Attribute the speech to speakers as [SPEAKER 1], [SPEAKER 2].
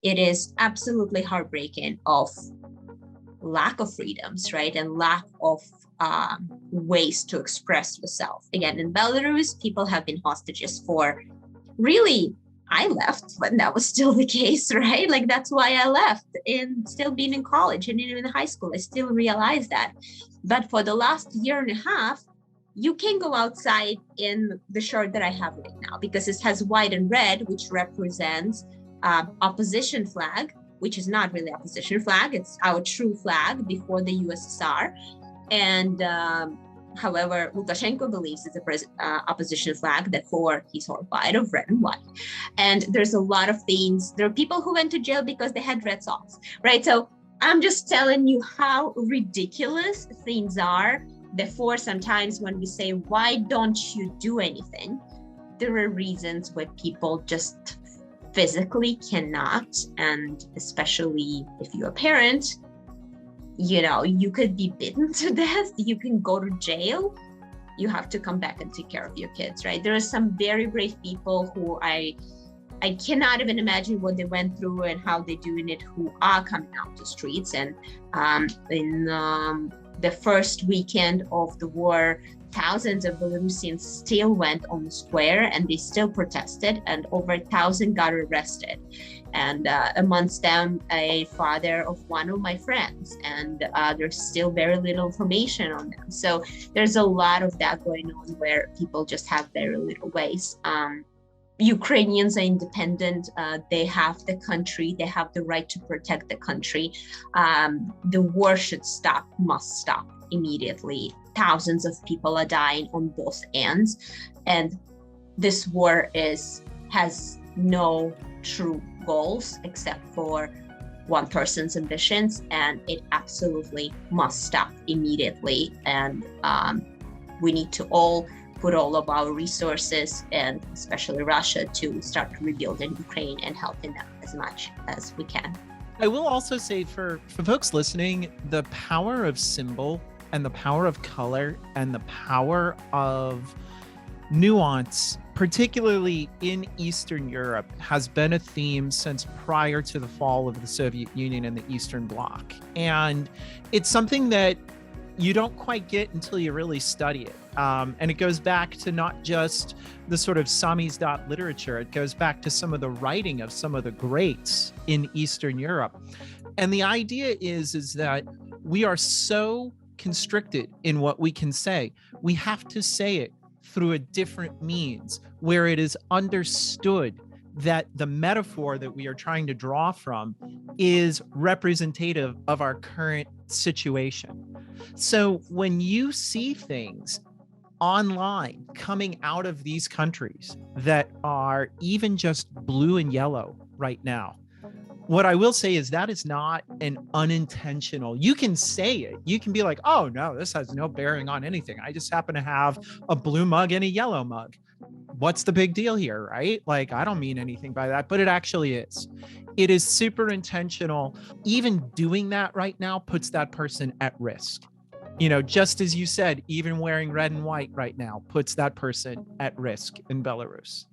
[SPEAKER 1] it is absolutely heartbreaking of lack of freedoms, right? And lack of ways to express yourself. Again, in Belarus, people have been hostages for really, I left when that was still the case, right? Like that's why I left and still being in college and even in high school, I still realized that. But for the last year and a half, you can go outside in the shirt that I have right now because it has white and red, which represents opposition flag, which is not really opposition flag. It's our true flag before the USSR. And however, Lukashenko believes it's a opposition flag, therefore he's horrified of red and white. And there's a lot of things. There are people who went to jail because they had red socks, right? So I'm just telling you how ridiculous things are. Therefore, sometimes when we say, why don't you do anything? There are reasons why people just physically cannot. And especially if you're a parent, you know, you could be bitten to death, you can go to jail, you have to come back and take care of your kids, right? There are some very brave people who I cannot even imagine what they went through and how they're doing it, who are coming out to streets. And in the first weekend of the war, thousands of Belarusians still went on the square and they still protested, and over 1,000 got arrested. And amongst them, a father of one of my friends, and there's still very little information on them. So there's a lot of that going on where people just have very little ways. Ukrainians are independent. They have the country. They have the right to protect the country. The war should stop, must stop immediately. Thousands of people are dying on both ends. And this war has no true goals except for one person's ambitions. And it absolutely must stop immediately. And we need to all put all of our resources, and especially Russia, to start rebuilding Ukraine and helping them as much as we can.
[SPEAKER 2] I will also say for folks listening, the power of symbol and the power of color and the power of nuance, particularly in Eastern Europe, has been a theme since prior to the fall of the Soviet Union and the Eastern Bloc. And it's something that you don't quite get until you really study it. And it goes back to not just the sort of samizdat literature, it goes back to some of the writing of some of the greats in Eastern Europe. And the idea is that we are so constricted in what we can say. We have to say it through a different means where it is understood that the metaphor that we are trying to draw from is representative of our current situation. So when you see things online coming out of these countries that are even just blue and yellow right now, what I will say is that is not an unintentional. You can say it. You can be like, oh no, this has no bearing on anything. I just happen to have a blue mug and a yellow mug. What's the big deal here, right? Like, I don't mean anything by that, but it actually is. It is super intentional. Even doing that right now puts that person at risk. You know, just as you said, even wearing red and white right now puts that person at risk in Belarus.